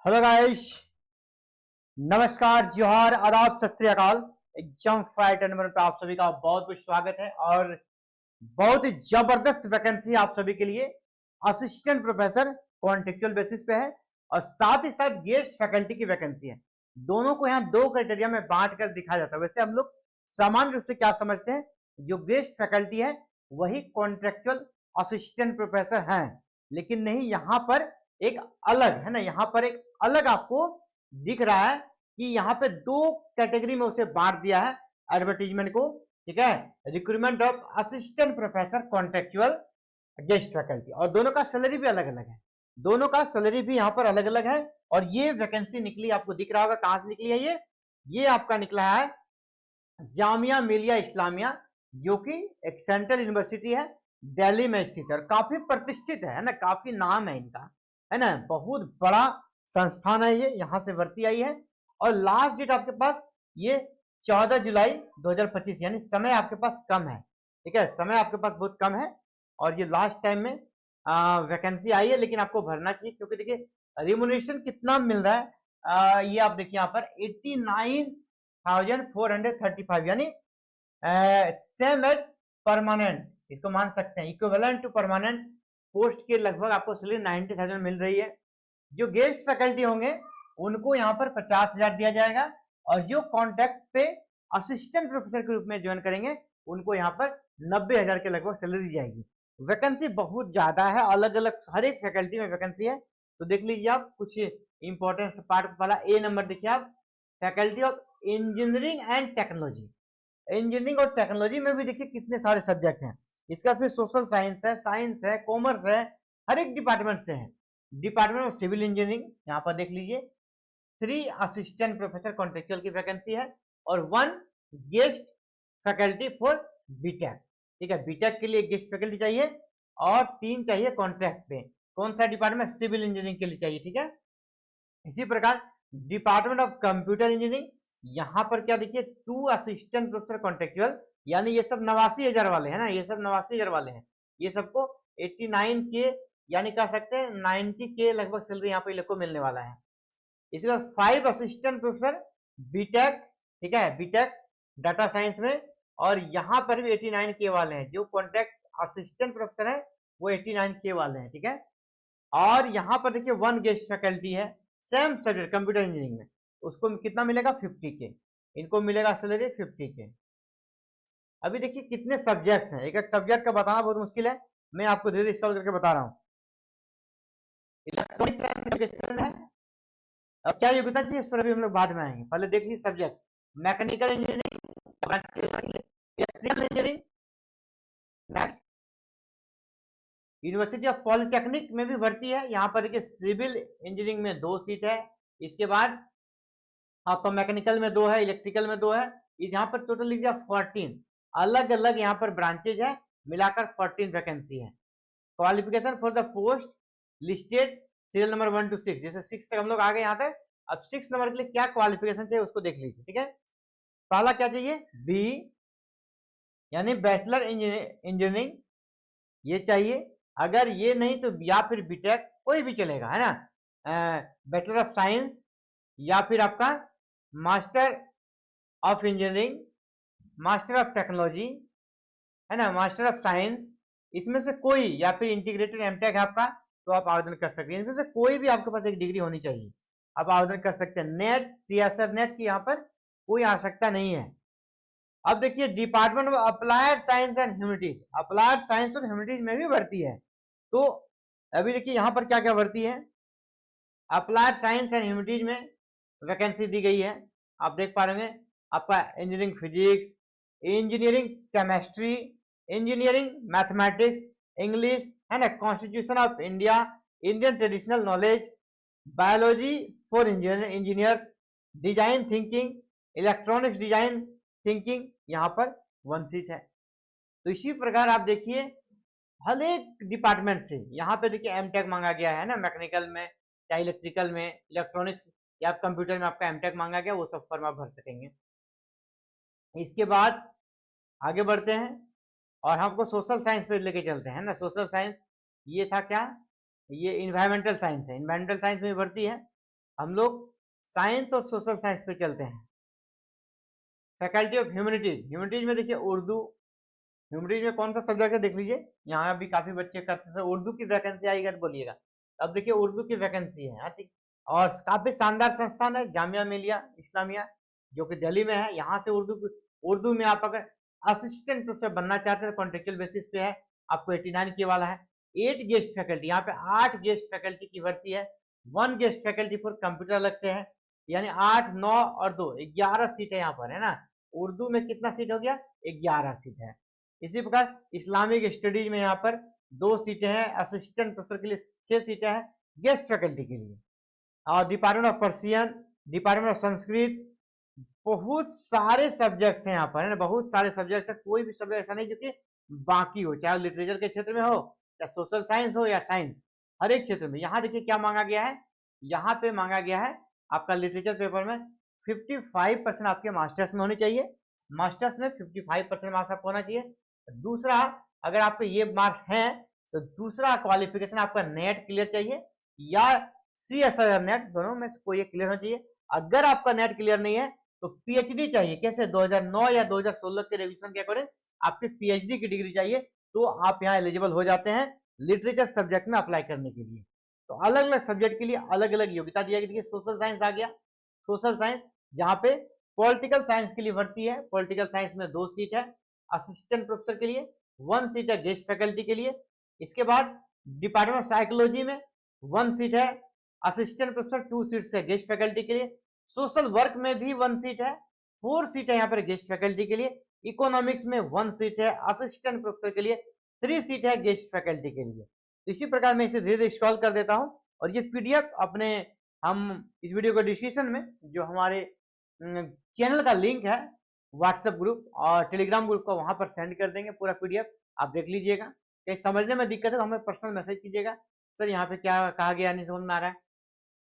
Hello guys, नमस्कार, जोहार, आदाब, सत श्री अकाल। एग्जाम फाइटर नंबर पे आप सभी का बहुत बहुत स्वागत है और बहुत ही जबरदस्त वैकेंसी आप सभी के लिए असिस्टेंट प्रोफेसर कॉन्ट्रेक्चुअल बेसिस पे है और साथ ही साथ गेस्ट फैकल्टी की वैकेंसी है। दोनों को यहाँ दो क्राइटेरिया में बांट कर दिखाया जाता है। वैसे हम लोग सामान्य रूप से क्या समझते हैं, जो गेस्ट फैकल्टी है वही कॉन्ट्रेक्चुअल असिस्टेंट प्रोफेसर हैं, लेकिन नहीं, यहाँ पर एक अलग है ना, यहाँ पर एक अलग आपको दिख रहा है कि यहाँ पे दो कैटेगरी में उसे बांट दिया है एडवर्टीजमेंट को। ठीक है, recruitment of assistant professor contractual guest faculty, और दोनों का सैलरी भी अलग अलग है। दोनों का सैलरी भी यहाँ पर अलग अलग है। और ये वैकेंसी निकली, आपको दिख रहा होगा कहां से निकली है। ये आपका निकला है जामिया मिलिया इस्लामिया, जो कि एक सेंट्रल यूनिवर्सिटी है, दिल्ली में स्थित है और काफी प्रतिष्ठित है ना, काफी नाम है इनका, है ना, बहुत बड़ा संस्थान है ये। यहाँ से भर्ती आई है और लास्ट डेट आपके पास ये 14 जुलाई 2025, यानी समय आपके पास कम है। ठीक है, समय आपके पास बहुत कम है और ये लास्ट टाइम में वैकेंसी आई है, लेकिन आपको भरना चाहिए क्योंकि देखिए रिम्यूनरेशन कितना मिल रहा है। ये आप देखिए यहाँ पर 89,435, यानी सेम एज परमानेंट, इसको मान सकते हैं इक्विवेलेंट टू परमानेंट पोस्ट के लगभग आपको सैलरी 90,000 मिल रही है। जो गेस्ट फैकल्टी होंगे उनको यहाँ पर 50,000 दिया जाएगा और जो कॉन्ट्रैक्ट पे असिस्टेंट प्रोफेसर के रूप में ज्वाइन करेंगे उनको यहाँ पर 90,000 के लगभग सैलरी दी जाएगी। वैकेंसी बहुत ज्यादा है, अलग अलग हर एक फैकल्टी में वैकेंसी है। तो देख लीजिए आप कुछ इंपॉर्टेंट पार्ट। वाला ए नंबर देखिए आप, faculty of engineering and technology. Engineering और टेक्नोलॉजी में भी देखिए कितने सारे सब्जेक्ट हैं। इसका फिर सोशल साइंस है, कॉमर्स है, हर एक डिपार्टमेंट से है। डिपार्टमेंट ऑफ सिविल इंजीनियरिंग, यहाँ पर देख लीजिए 3 असिस्टेंट प्रोफेसर कॉन्ट्रेक्चुअल की वैकेंसी है और 1 गेस्ट फैकल्टी फॉर बीटेक। ठीक है, बीटेक के लिए गेस्ट फैकल्टी चाहिए और 3 चाहिए कॉन्ट्रैक्ट पे। कौन सा डिपार्टमेंट? सिविल इंजीनियरिंग के लिए चाहिए। ठीक है, इसी प्रकार डिपार्टमेंट ऑफ कंप्यूटर इंजीनियरिंग, यहाँ पर क्या देखिए 2 असिस्टेंट प्रोफेसर कॉन्ट्रेक्चुअल, यानी ये सब 89,000 वाले हैं ना, ये सब 89,000 वाले हैं। ये सबको 89 के, यानी कह सकते हैं 90 के लगभग सैलरी यहाँ पे लोग को मिलने वाला है। इसके बाद 5 असिस्टेंट प्रोफेसर बीटेक, ठीक है, बीटेक डाटा साइंस में, और यहाँ पर भी 89 के वाले हैं। जो कॉन्ट्रैक्ट असिस्टेंट प्रोफेसर है वो 89 के वाले हैं। ठीक है, और यहाँ पर देखिए 1 गेस्ट फैकल्टी है सेम सब्जेक्ट कंप्यूटर इंजीनियरिंग में, उसको कितना मिलेगा? 50 के। इनको मिलेगा सैलरी 50 के। अभी देखिए कितने सब्जेक्ट्स हैं, एक एक सब्जेक्ट का बताना बहुत मुश्किल है, मैं आपको धीरे इंस्टॉल करके बता रहा हूँ। इलेक्ट्रॉनिक्स एप्लीकेशन है, अब क्या योग्यता चाहिए इस पर अभी हम लोग बाद में आएंगे। पहले देख लीजिए subject, mechanical engineering, electrical engineering. Next, university of polytechnic में भी भर्ती है। यहाँ पर देखिए सिविल इंजीनियरिंग में 2 सीट है। इसके बाद आपका मैकेनिकल में 2 है, इलेक्ट्रिकल में 2 है। यहाँ पर टोटल लीजिए 14 अलग अलग यहाँ पर ब्रांचेज है, मिलाकर 14 वैकेंसी है। Qualification for the post listed serial number 1 to 6, जैसे 6 तक हम लोग आ गए यहाँ तक। अब 6 नंबर के लिए क्या क्वालिफिकेशन चाहिए उसको देख लीजिए। ठीक है, पहला क्या चाहिए? बी, यानी बैचलर इंजीनियरिंग, ये चाहिए। अगर ये नहीं तो या फिर बीटेक, कोई भी चलेगा, है ना। बैचलर ऑफ साइंस या फिर आपका master of engineering, master of technology, है ना, मास्टर ऑफ साइंस, इसमें से कोई, या फिर इंटीग्रेटेड एमटेक है आपका, तो आप आवेदन कर सकते हैं। इनमें से कोई भी आपके पास एक डिग्री होनी चाहिए, आप आवेदन कर सकते हैं। नेट, सीएसआर नेट की यहाँ पर कोई आवश्यकता नहीं है। अब देखिए department of applied science and humanities, applied science और ह्यूमैनिटीज में भी भर्ती है। तो अभी देखिए यहाँ पर क्या क्या भर्ती है। अप्लाइड साइंस एंड ह्यूमैनिटीज में वैकेंसी दी गई है, आप देख पा रहे हैं। आपका engineering physics, engineering chemistry, engineering mathematics, English, है ना, constitution of India, Indian traditional knowledge, biology for engineers, design thinking, electronics design thinking, यहाँ पर 1 सीट है। तो इसी प्रकार आप देखिए हर एक डिपार्टमेंट से यहाँ पे देखिए एमटेक मांगा गया है ना, मैकेनिकल में या इलेक्ट्रिकल में, इलेक्ट्रॉनिक्स या कंप्यूटर में आपका एमटेक मांगा गया, वो सब फॉर्म आप भर सकेंगे। इसके बाद आगे बढ़ते हैं और हमको सोशल साइंस पे लेके चलते हैं ना। सोशल साइंस ये था क्या? ये इन्वायरमेंटल साइंस है, इन्वायरमेंटल साइंस में भर्ती है। हम लोग साइंस और सोशल साइंस पे चलते हैं। फैकल्टी ऑफ ह्यूमैनिटीज, ह्यूमैनिटीज में देखिए उर्दू, ह्यूमैनिटीज में कौन सा सब्जेक्ट है देख लीजिए, यहाँ भी काफी बच्चे करते हैं। उर्दू की वैकेंसी आई अगर बोलिएगा, अब देखिए उर्दू की वैकेंसी है, हाँ ठीक। और काफी शानदार संस्थान है जामिया मिलिया इस्लामिया, जो कि दिल्ली में है। यहाँ से उर्दू में आप अगर असिस्टेंट प्रोफेसर बनना चाहते हैं कॉन्ट्रेक्चुअल बेसिस पे है, आपको 89 के वाला है। 8 गेस्ट फैकल्टी, यहाँ पे 8 गेस्ट फैकल्टी की भर्ती है। 1 गेस्ट फैकल्टी फॉर कंप्यूटर अलग से है, यानी 8, 9 और 2, 11 सीट है यहाँ पर, है ना। उर्दू में कितना सीट हो गया, 11 सीट है। इसी प्रकार इस्लामिक स्टडीज में यहाँ पर 2 सीटें हैं, असिस्टेंट प्रोफेसर के लिए 6 सीटें हैं गेस्ट फैकल्टी के लिए। और department of Persian, department of Sanskrit, बहुत सारे सब्जेक्ट हैं यहाँ पर, है ना, बहुत सारे सब्जेक्ट है। कोई भी सब्जेक्ट ऐसा नहीं जो कि बाकी हो, चाहे लिटरेचर के क्षेत्र में हो या सोशल साइंस हो या साइंस, हर एक क्षेत्र में। यहाँ देखिए क्या मांगा गया है, यहाँ पे मांगा गया है आपका लिटरेचर पेपर में 55% आपके मास्टर्स में होनी चाहिए, मास्टर्स में 55% मार्क्स आपको होना चाहिए। दूसरा, अगर आपके ये मार्क्स हैं तो दूसरा क्वालिफिकेशन आपका नेट क्लियर चाहिए या CSIR नेट, दोनों में से कोई एक क्लियर होना चाहिए। अगर आपका नेट क्लियर नहीं है तो PhD चाहिए। कैसे, 2009 या 2016 के रिविजन के अकॉर्डिंग आपकी PhD की डिग्री चाहिए, तो आप यहाँ एलिजिबल हो जाते हैं लिटरेचर सब्जेक्ट में अप्लाई करने के लिए। तो अलग अलग सब्जेक्ट के लिए अलग अलग योग्यता दी जाएगी। सोशल साइंस आ गया, सोशल साइंस जहाँ पे पॉलिटिकल साइंस के लिए भर्ती है। पॉलिटिकल साइंस में 2 सीट है असिस्टेंट प्रोफेसर के लिए, 1 सीट है गेस्ट फैकल्टी के लिए। इसके बाद डिपार्टमेंट ऑफ साइकोलॉजी में 1 सीट है असिस्टेंट प्रोफेसर, 2 सीट्स है गेस्ट फैकल्टी के लिए। सोशल वर्क में भी 1 सीट है, 4 सीट है यहाँ पर गेस्ट फैकल्टी के लिए। इकोनॉमिक्स में 1 सीट है असिस्टेंट प्रोफेसर के लिए, 3 सीट है गेस्ट फैकल्टी के लिए। इसी प्रकार मैं इसे धीरे धीरे स्क्रॉल कर देता हूँ, और ये PDF अपने, हम इस वीडियो को डिस्क्रिप्शन में जो हमारे चैनल का लिंक है, व्हाट्सएप ग्रुप और टेलीग्राम ग्रुप का, वहां पर सेंड कर देंगे पूरा PDF, आप देख लीजिएगा। कहीं समझने में दिक्कत है तो हमें पर्सनल मैसेज कीजिएगा, सर यहाँ पे क्या कहा गया नहीं समझ में आ रहा है,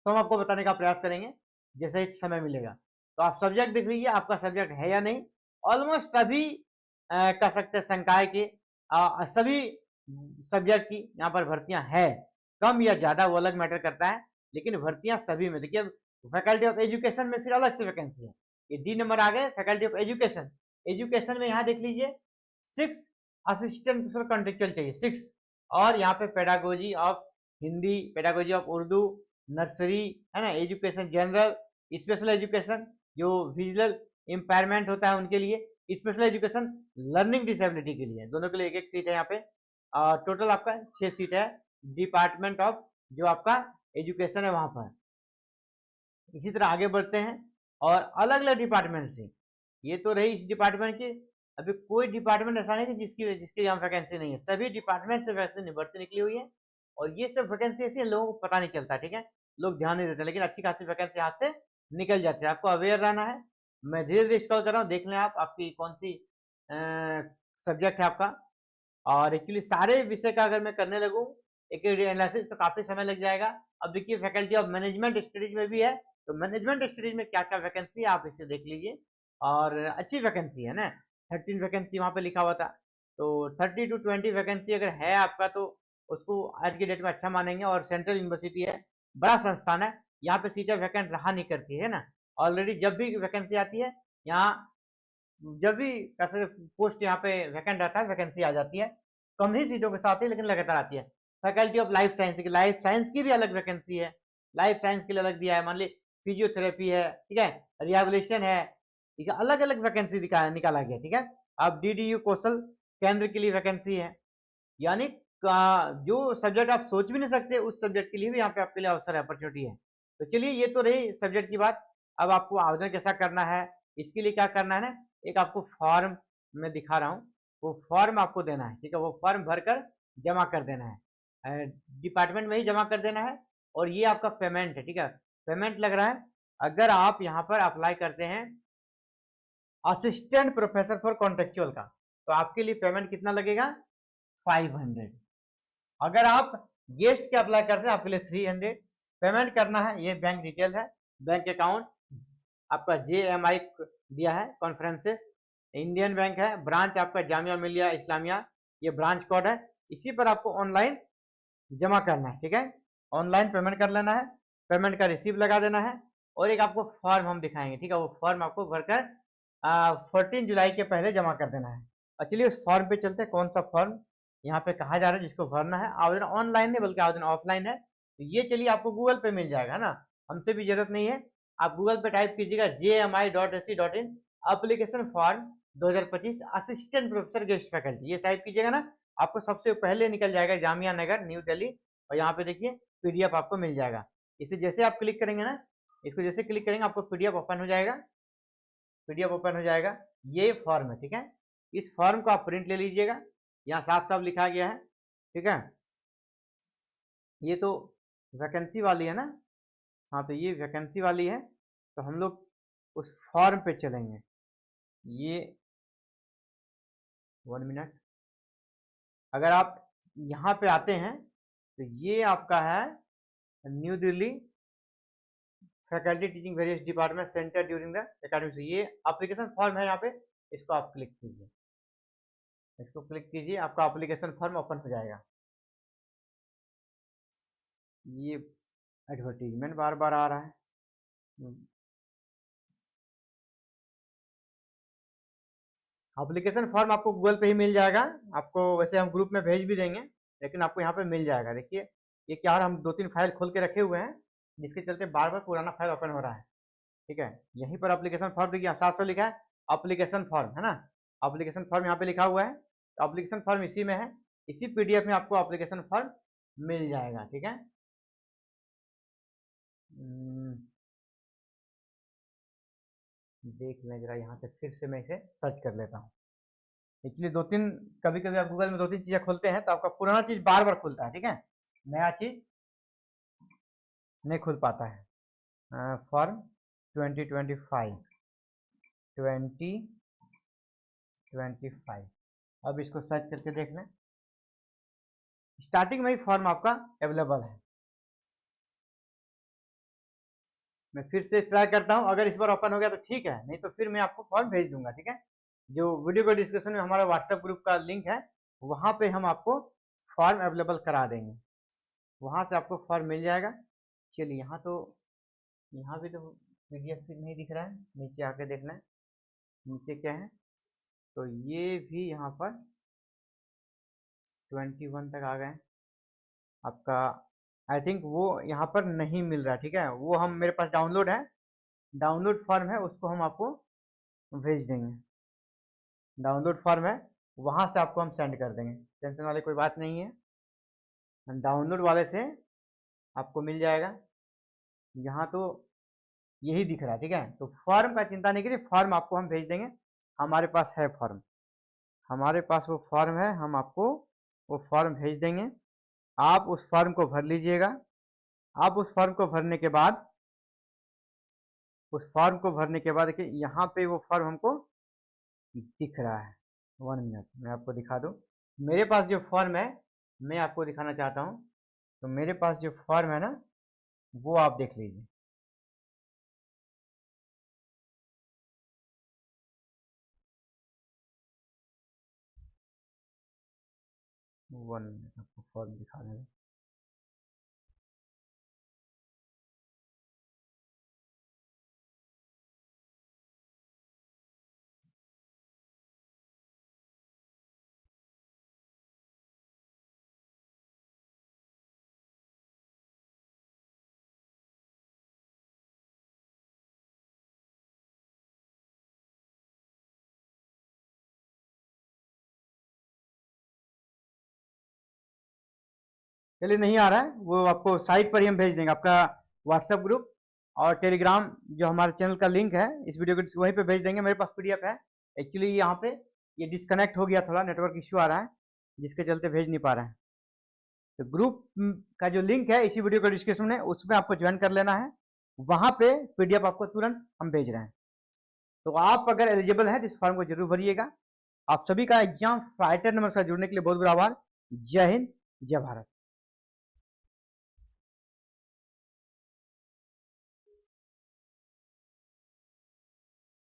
तो हम आपको बताने का प्रयास करेंगे जैसे ही समय मिलेगा। तो आप सब्जेक्ट देख लीजिए आपका सब्जेक्ट है या नहीं। ऑलमोस्ट सभी कह सकते हैं संकाय के सभी सब्जेक्ट की यहाँ पर भर्तियां है, कम या ज्यादा वो अलग मैटर करता है, लेकिन भर्तियां सभी में। देखिए फैकल्टी ऑफ एजुकेशन में फिर अलग से वैकेंसी है, ये D नंबर आ गए फैकल्टी ऑफ एजुकेशन। एजुकेशन में यहाँ देख लीजिए 6 असिस्टेंट प्रोफेसर कॉन्ट्रेक्चुअल चाहिए, 6। और यहाँ पे pedagogy of Hindi, pedagogy of Urdu, nursery, है ना, एजुकेशन जनरल, स्पेशल एजुकेशन जो विजुअल इम्पेयरमेंट होता है उनके लिए, स्पेशल एजुकेशन लर्निंग डिसेबिलिटी के लिए, दोनों के लिए 1-1 सीट है यहाँ पे। टोटल आपका 6 सीट है डिपार्टमेंट ऑफ जो आपका एजुकेशन है वहां पर। इसी तरह आगे बढ़ते हैं और अलग अलग डिपार्टमेंट से, ये तो रही इस डिपार्टमेंट की। अभी कोई डिपार्टमेंट ऐसा नहीं है जिसकी यहाँ वैकेंसी नहीं है, सभी डिपार्टमेंट से वैकेंसी भर्ती निकली हुई है। और ये सब वैकेंसी ऐसी लोगों को पता नहीं चलता, ठीक है, लोग ध्यान नहीं देते, लेकिन अच्छी खासी वैकेंसी हाथ से निकल जाती है। आपको अवेयर रहना है। मैं धीरे धीरे स्क्रॉल कर रहा हूँ, देख लें आप आपकी कौन सी सब्जेक्ट है आपका। और एक्चुअली सारे विषय का अगर मैं करने लगूँ एक एनालिसिस तो काफी समय लग जाएगा। अब देखिए फैकल्टी ऑफ मैनेजमेंट स्टडीज में भी है, तो मैनेजमेंट स्टडीज में क्या क्या वैकेंसी है आप इसे देख लीजिए, और अच्छी वैकेंसी है ना। 13 वैकेंसी वहाँ पे लिखा हुआ था, तो 30 to 20 वैकेंसी अगर है आपका तो उसको आज की डेट में अच्छा मानेंगे। और सेंट्रल यूनिवर्सिटी है, बड़ा संस्थान है, यहाँ पे सीटें वैकेंट रहा नहीं करती है ना। ऑलरेडी जब भी वैकेंसी आती है यहाँ, जब भी कैसे पोस्ट यहाँ पे वैकेंट रहता है, वैकेंसी आ जाती है, कम ही सीटों के साथ ही लेकिन लगातार आती है। फैकल्टी ऑफ लाइफ साइंस की, लाइफ साइंस की भी अलग वैकेंसी है, लाइफ साइंस के लिए अलग दिया है। मान ली फिजियोथेरेपी है, ठीक है, रिहेबिलिटेशन है, ठीक है, अलग अलग वैकेंसी निकाला गया, ठीक है। अब DDU कौशल केंद्र के लिए वैकेंसी है, यानी जो सब्जेक्ट आप सोच भी नहीं सकते उस सब्जेक्ट के लिए भी यहाँ पे आपके लिए अवसर है, अपॉर्चुनिटी है। तो चलिए ये तो रही सब्जेक्ट की बात। अब आपको आवेदन कैसा करना है, इसके लिए क्या करना है ना, एक आपको फॉर्म मैं दिखा रहा हूँ, वो फॉर्म आपको देना है, ठीक है, वो फॉर्म भरकर जमा कर देना है, डिपार्टमेंट में ही जमा कर देना है। और ये आपका पेमेंट है, ठीक है, पेमेंट लग रहा है। अगर आप यहाँ पर अप्लाई करते हैं असिस्टेंट प्रोफेसर फॉर कॉन्ट्रेक्चुअल का, तो आपके लिए पेमेंट कितना लगेगा, 500। अगर आप गेस्ट के अप्लाई करते हैं आपके लिए 300 पेमेंट करना है। ये बैंक डिटेल है, बैंक अकाउंट आपका JMI दिया है, कॉन्फ्रेंसेस इंडियन बैंक है, ब्रांच आपका जामिया मिलिया इस्लामिया, ये ब्रांच कोड है। इसी पर आपको ऑनलाइन जमा करना है, ठीक है, ऑनलाइन पेमेंट कर लेना है। पेमेंट का रिसीव लगा देना है, और एक आपको फॉर्म हम दिखाएंगे, ठीक है। वो फॉर्म आपको भरकर 14 जुलाई के पहले जमा कर देना है। और चलिए उस फॉर्म पे चलते हैं, कौन सा फॉर्म यहाँ पे कहा जा रहा है जिसको भरना है। आवेदन ऑनलाइन नहीं बल्कि आवेदन ऑफलाइन है। तो ये चलिए आपको गूगल पे मिल जाएगा ना, हमसे भी जरूरत नहीं है। आप गूगल पे टाइप कीजिएगा jmi.ac.in application form 2025 assistant professor guest faculty, ये टाइप कीजिएगा ना, आपको सबसे पहले निकल जाएगा जामिया नगर न्यू दिल्ली। और यहाँ पे देखिए पीडीएफ आपको मिल जाएगा। इसे जैसे आप क्लिक करेंगे ना, इसको जैसे क्लिक करेंगे आपको पीडीएफ ओपन हो जाएगा, पीडीएफ ओपन हो जाएगा। ये फॉर्म है, ठीक है। इस फॉर्म को आप प्रिंट ले लीजिएगा, यहाँ साफ साफ लिखा गया है, ठीक है। ये तो वैकेंसी वाली है ना, हाँ तो ये वैकेंसी वाली है। तो हम लोग उस फॉर्म पे चलेंगे। ये 1 मिनट, अगर आप यहाँ पे आते हैं तो ये आपका है new Delhi faculty teaching various department centre during the academic. ये एप्लीकेशन फॉर्म है, यहाँ पे इसको आप क्लिक कीजिए, इसको क्लिक कीजिए, आपका एप्लीकेशन फॉर्म ओपन हो जाएगा। ये एडवर्टीजमेंट बार बार आ रहा है। एप्लीकेशन फॉर्म आपको गूगल पे ही मिल जाएगा, आपको वैसे हम ग्रुप में भेज भी देंगे, लेकिन आपको यहाँ पे मिल जाएगा। देखिए ये क्या है, हम 2-3 फाइल खोल के रखे हुए हैं जिसके चलते बार बार पुराना फाइल ओपन हो रहा है, ठीक है। यहीं पर एप्लीकेशन फॉर्म देखिए साफ लिखा है एप्लीकेशन फॉर्म, है ना। एप्लीकेशन फॉर्म यहाँ पे लिखा हुआ है, तो एप्लीकेशन फॉर्म इसी में है, इसी पीडीएफ में आपको एप्लीकेशन फॉर्म मिल जाएगा, ठीक है। देख लें जरा, यहाँ से फिर से मैं इसे सर्च कर लेता हूँ। एक्चुअली 2-3 कभी कभी आप गूगल में 2-3 चीजें खोलते हैं तो आपका पुराना चीज बार बार खुलता है, ठीक है, नया चीज नहीं खुल पाता है। फॉर्म 2025 अब इसको सर्च करके देख लें, स्टार्टिंग में ही फॉर्म आपका अवेलेबल है। मैं फिर से ट्राई करता हूं, अगर इस बार ओपन हो गया तो ठीक है, नहीं तो फिर मैं आपको फॉर्म भेज दूंगा, ठीक है। जो वीडियो के डिस्क्रिप्शन में हमारा व्हाट्सएप ग्रुप का लिंक है, वहां पे हम आपको फॉर्म अवेलेबल करा देंगे, वहां से आपको फॉर्म मिल जाएगा। चलिए यहाँ तो, यहाँ भी तो पीडीएफ नहीं दिख रहा है, नीचे आके देखना है नीचे क्या है। तो ये भी यहाँ पर 21 तक आ गए आपका। आई थिंक वो यहाँ पर नहीं मिल रहा, ठीक है, वो हम मेरे पास डाउनलोड है, डाउनलोड फॉर्म है, उसको हम आपको भेज देंगे। डाउनलोड फॉर्म है, वहाँ से आपको हम सेंड कर देंगे, टेंशन वाली कोई बात नहीं है। डाउनलोड वाले से आपको मिल जाएगा, यहाँ तो यही दिख रहा है, ठीक है। तो फॉर्म का चिंता नहीं करिए, फॉर्म आपको हम भेज देंगे, हमारे पास है फॉर्म, हमारे पास वो फॉर्म है, हम आपको वो फॉर्म भेज देंगे। आप उस फॉर्म को भर लीजिएगा। आप उस फॉर्म को भरने के बाद, देखिए यहाँ पे वो फॉर्म हमको दिख रहा है। 1 मिनट मैं आपको दिखा दूँ, मेरे पास जो फॉर्म है मैं आपको दिखाना चाहता हूँ। तो मेरे पास जो फॉर्म है ना, वो आप देख लीजिए। वन मिनट आपको फॉर्म दिखा देंगे। चलिए नहीं आ रहा है, वो आपको साइट पर ही हम भेज देंगे। आपका व्हाट्सएप ग्रुप और टेलीग्राम जो हमारे चैनल का लिंक है इस वीडियो के वहीं पे भेज देंगे। मेरे पास पीडीएफ है, एक्चुअली यहाँ पे ये डिस्कनेक्ट हो गया, थोड़ा नेटवर्क इश्यू आ रहा है जिसके चलते भेज नहीं पा रहे हैं। तो ग्रुप का जो लिंक है इसी वीडियो के डिस्क्रिप्शन में, उसमें आपको ज्वाइन कर लेना है, वहाँ पे पीडीएफ आपको तुरंत हम भेज रहे हैं। तो आप अगर एलिजिबल है तो इस फॉर्म को जरूर भरिएगा। आप सभी का एग्जाम फाइटर नंबर से जुड़ने के लिए बहुत बहुत आभार। जय हिंद, जय भारत।